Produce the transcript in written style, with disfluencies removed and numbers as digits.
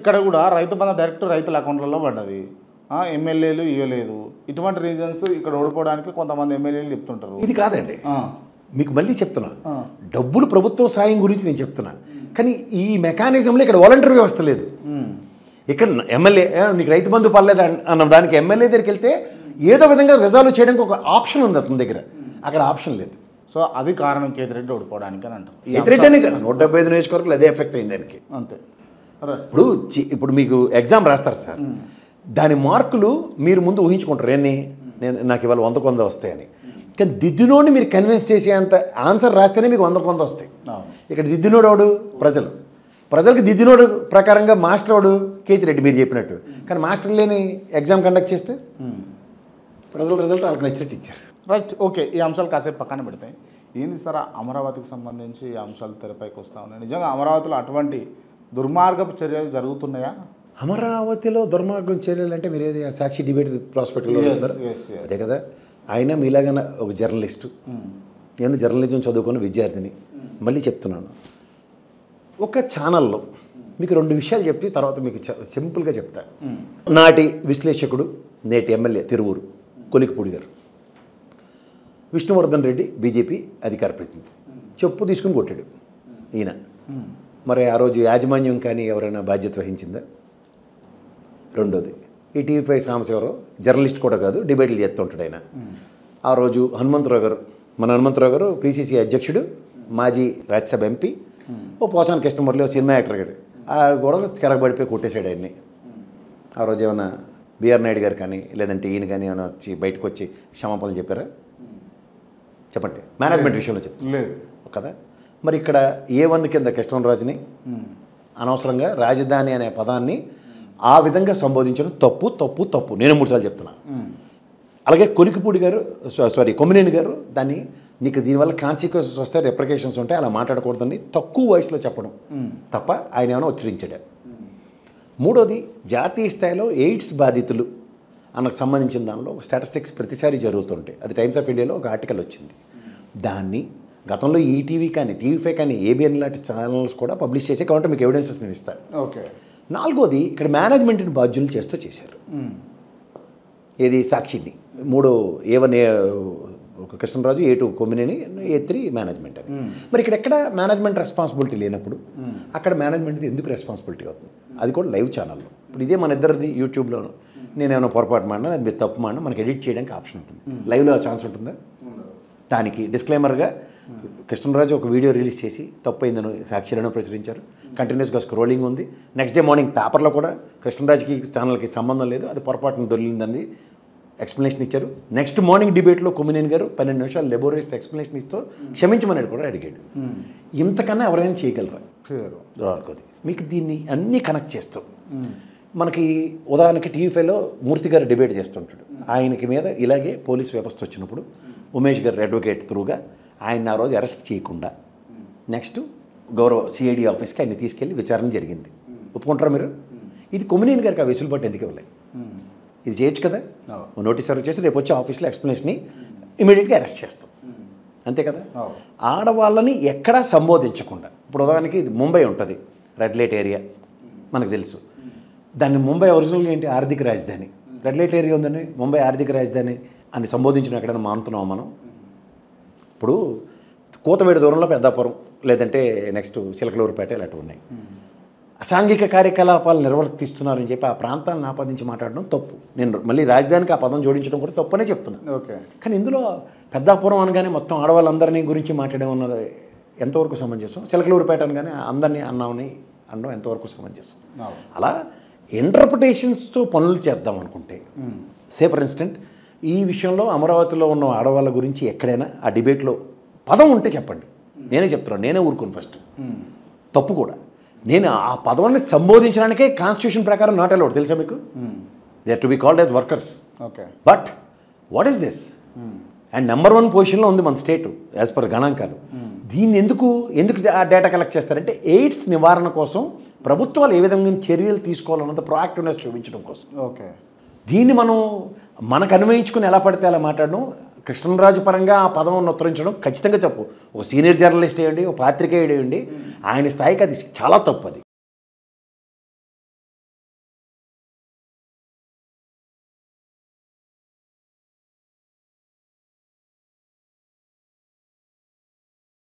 ఇక్కడ కూడా రైతు బంధు డైరెక్ట్ రైతుల అకౌంట్లలో పడ్డది. ఎమ్మెల్యేలు ఇవ్వలేదు. ఇటువంటి రీజన్స్ ఇక్కడ ఓడిపోవడానికి కొంతమంది ఎమ్మెల్యేలు చెప్తుంటారు. ఇది కాదండి, మీకు మళ్ళీ చెప్తున్నా, డబ్బులు ప్రభుత్వ సాయం గురించి నేను చెప్తున్నా. కానీ ఈ మెకానిజంలో ఇక్కడ వాలంటరీ వ్యవస్థ లేదు. ఇక్కడ ఎమ్మెల్యే నీకు రైతు బంధు పర్లేదు అన్న దానికి ఎమ్మెల్యే దగ్గరికి వెళ్తే ఏదో విధంగా రిజాల్వ్ చేయడానికి ఒక ఆప్షన్ ఉంది అతని దగ్గర, అక్కడ ఆప్షన్ లేదు. సో అది కారణం కేతిరెడ్డి ఓడిపోవడానికి అని అంటారు. కేతిరెడ్డి అనే కదా 175 నియోజకవర్గాలు అదే ఎఫెక్ట్ అయింది దానికి. అంతే. ఇప్పుడు మీకు ఎగ్జామ్ రాస్తారు సార్, దాని మార్కులు మీరు ముందు ఊహించుకుంటారు. నాకు ఇవాళ 100కు 100 వస్తాయని. కానీ దిద్దునోడిని మీరు కన్విన్స్ చేసేంత ఆన్సర్ రాస్తేనే మీకు 100కు 100 వస్తాయి. ఇక్కడ దిద్దునోడు వాడు ప్రజలకు దిద్దునోడు ప్రకారంగా మాస్టర్ వాడు కేతిరెడ్డి మీరు చెప్పినట్టు. కానీ మాస్టర్ లేని ఎగ్జామ్ కండక్ట్ చేస్తే ప్రజల రిజల్ట్ వాళ్ళకి నచ్చినట్టు ఇచ్చారు. Right, okay. ఈ అంశాలు కాసేపు పక్కన పెడతాయి. ఏంది సార్ అమరావతికి సంబంధించి ఈ అంశాలు తెరపైకి వస్తూ ఉన్నాయి. నిజంగా అమరావతిలో అటువంటి దుర్మార్గపు చర్యలు జరుగుతున్నాయా? అమరావతిలో దుర్మార్గం చర్యలు అంటే మీరు ఏది సాక్షి డిబేట్ ప్రాస్పెక్ట్లో అదే కదా. ఆయన మీలాగా ఒక జర్నలిస్టు, నేను జర్నలిజం చదువుకున్న విద్యార్థిని. మళ్ళీ చెప్తున్నాను, ఒక ఛానల్లో మీకు 2 విషయాలు చెప్పి తర్వాత మీకు సింపుల్గా చెప్తా. నాటి విశ్లేషకుడు, నేటి ఎమ్మెల్యే తిరువూరు కొలికిపూడి గారు, విష్ణువర్ధన్ రెడ్డి బీజేపీ అధికార ప్రతినిధి, చెప్పు తీసుకుని కొట్టాడు ఈయన. మరి ఆ రోజు యాజమాన్యం కానీ ఎవరైనా బాధ్యత వహించిందా? రెండోది, ఈ టీవీ5 సాంబశివరావు జర్నలిస్ట్ కూడా కాదు, డిబేట్లు చేస్తుంటాడు ఆయన. ఆ రోజు మన హనుమంతరావు గారు పిసిసి అధ్యక్షుడు, మాజీ రాజ్యసభ ఎంపీ, పోసాని కృష్ణమురళి సినిమా యాక్టర్ గారు, ఆ గొడవ కెరగబడిపోయి కొట్టేశాడు ఆయన్ని. ఆ రోజు ఏమైనా బిఆర్ నాయుడు గారు కానీ లేదంటే ఈయన కానీ ఏమైనా వచ్చి బయటకు వచ్చి క్షమాపణలు చెప్పారా? చెప్పండి. మేనేజ్మెంట్ విషయంలో లేదు కదా. మరి ఇక్కడ A1 కింద కృష్ణరాజుని అనవసరంగా రాజధాని అనే పదాన్ని ఆ విధంగా సంబోధించడం తప్పు. నేను 3 సార్లు చెప్తున్నా. అలాగే కొమ్మినేని గారు దాన్ని నీకు దీనివల్ల కాన్సిక్వెన్సెస్ వస్తాయి, రెప్రికేషన్స్ ఉంటాయి, అలా మాట్లాడకూడదని తక్కువ వయసులో చెప్పడం తప్ప ఆయన ఏమైనా ఉచ్చరించాడు. మూడోది, జాతీయ స్థాయిలో ఎయిడ్స్ బాధితులు అన్నకు సంబంధించిన దానిలో ఒక స్టాటిస్టిక్స్ ప్రతిసారి జరుగుతుంటాయి. అది టైమ్స్ ఆఫ్ ఇండియాలో ఒక ఆర్టికల్ వచ్చింది. దాన్ని గతంలో ఈటీవీ కానీ టీవీ5 కానీ ఏబిఎన్ లాంటి ఛానల్స్ కూడా పబ్లిష్ చేసి కాబట్టి మీకు ఎవిడెన్సెస్ నేను ఇస్తాను. ఓకే. నాలుగోది, ఇక్కడ మేనేజ్మెంట్ని బాధ్యులు చేస్తూ చేశారు. ఏది సాక్షిని 3 A1 Krishnaraju, A2 Kommineni, A3 management అని. మరి ఇక్కడ ఎక్కడ మేనేజ్మెంట్ రెస్పాన్సిబిలిటీ లేనప్పుడు అక్కడ మేనేజ్మెంట్ ఎందుకు రెస్పాన్సిబిలిటీ అవుతుంది? అది కూడా లైవ్ ఛానల్లో. ఇప్పుడు ఇదే మన ఇద్దరిది యూట్యూబ్లోను నేనేమైనా పొరపాటు మాడినా అది మీరు తప్పు మాడినా మనకి ఎడిట్ చేయడానికి ఆప్షన్ ఉంటుంది. లైవ్లో ఛాన్స్ ఉంటుందా? దానికి డిస్క్లైమర్గా కృష్ణరాజు ఒక వీడియో రిలీజ్ చేసి తప్పైందని సాక్షిలను ప్రచురించారు. కంటిన్యూస్గా స్క్రోలింగ్ ఉంది. నెక్స్ట్ డే మార్నింగ్ పేపర్లో కూడా కృష్ణరాజుకి ఛానల్కి సంబంధం లేదు, అది పొరపాటును దొరికిందని ఎక్స్ప్లెనేషన్ ఇచ్చారు. నెక్స్ట్ మార్నింగ్ డిబేట్లో కొమ్మినేని గారు 12 నిమిషాలు లెబోరియస్ ఎక్స్ప్లెనేషన్ ఇస్తూ క్షమించమని కూడా అడిగాడు. ఇంతకన్నా ఎవరైనా చేయగలరా? మీకు దీన్ని అన్నీ కనెక్ట్ చేస్తూ మనకి ఉదాహరణకి టీవీ5లో మూర్తి గారు డిబేట్ చేస్తుంటాడు. ఆయనకి మీద ఇలాగే పోలీస్ వ్యవస్థ వచ్చినప్పుడు ఉమేష్ గారు అడ్వకేట్ త్రూగా ఆయన ఆ రోజు అరెస్ట్ చేయకుండా నెక్స్ట్ గౌరవ సిఐడి ఆఫీస్కి ఆయన తీసుకెళ్ళి విచారణ జరిగింది. ఒప్పుకుంటారా మీరు? ఇది కొమ్మినేని గారికి ఆ వెసులుబాటు ఎందుకు ఇవ్వలేదు? ఇది చేయొచ్చు కదా. నోటీస్ సర్వ్ చేసి రేపు వచ్చి ఆఫీస్లో ఎక్స్ప్లెనేషన్ని ఇమీడియట్గా అరెస్ట్ చేస్తాం, అంతే కదా. ఆడవాళ్ళని ఎక్కడా సంబోధించకుండా, ఇప్పుడు ఉదాహరణకి ముంబై ఉంటుంది, రెడ్ లైట్ ఏరియా మనకు తెలుసు. దాన్ని ముంబై ఒరిజినల్గా ఏంటి? ఆర్థిక రాజధాని. రెడ్ లైట్ ఏరియా ఉందని ముంబై ఆర్థిక రాజధాని అని సంబోధించడం ఎక్కడైనా మానుతున్నాం మనం? ఇప్పుడు కూతవేడి దూరంలో పెద్దాపురం లేదంటే నెక్స్ట్ చిలకలూరుపేట ఇలాంటివి ఉన్నాయి. అసాంఘిక కార్యకలాపాలు నిర్వర్తిస్తున్నారని చెప్పి ఆ ప్రాంతాలను ఆపాదించి మాట్లాడడం తప్పు. నేను మళ్ళీ రాజధానికి ఆ పదం జోడించడం కూడా తప్పనే చెప్తున్నాను. ఓకే. కానీ ఇందులో పెద్దాపురం అనగానే మొత్తం ఆడవాళ్ళందరినీ గురించి మాట్లాడే ఉన్నది ఎంతవరకు సమంజసం? చిలకలూరుపేట అనగానే అందరినీ అన్నామని అనడం ఎంతవరకు సమంజసం? అలా ఇంటర్ప్రిటేషన్స్తో పనులు చేద్దాం అనుకుంటే, సే ఫర్ ఇన్స్టెంట్ ఈ విషయంలో అమరావతిలో ఉన్న ఆడవాళ్ళ గురించి ఎక్కడైనా ఆ డిబేట్లో పదం ఉంటే చెప్పండి, నేనే చెప్తున్నాను, నేనే ఊరుకోను. ఫస్ట్ తప్పు కూడా నేను ఆ పదవాన్ని సంబోధించడానికే కాన్స్టిట్యూషన్ ప్రకారం నాట్ అలౌడ్, తెలుసా మీకు? They are to be called as workers. Okay. But what is this? And number 1 పొజిషన్లో ఉంది మన స్టేట్ యాజ్ పర్ గణాంకాలు. దీన్ని ఎందుకు ఆ డేటా కలెక్ట్ చేస్తారంటే ఎయిడ్స్ నివారణ కోసం ప్రభుత్వాలు ఏ విధంగా చర్యలు తీసుకోవాలన్నది ప్రొయాక్టివ్నెస్ చూపించడం కోసం. ఓకే. దీన్ని మనం మనకు అన్వయించుకుని ఎలా పడితే అలా మాట్లాడడం, కృష్ణరాజు పరంగా ఆ పదం ఉత్తరించడం ఖచ్చితంగా తప్పు. ఒక సీనియర్ జర్నలిస్ట్ అయ్యండి, ఒక పాత్రికేయుడు అయ్యండి, ఆయన స్థాయికి అది చాలా తప్పు. అది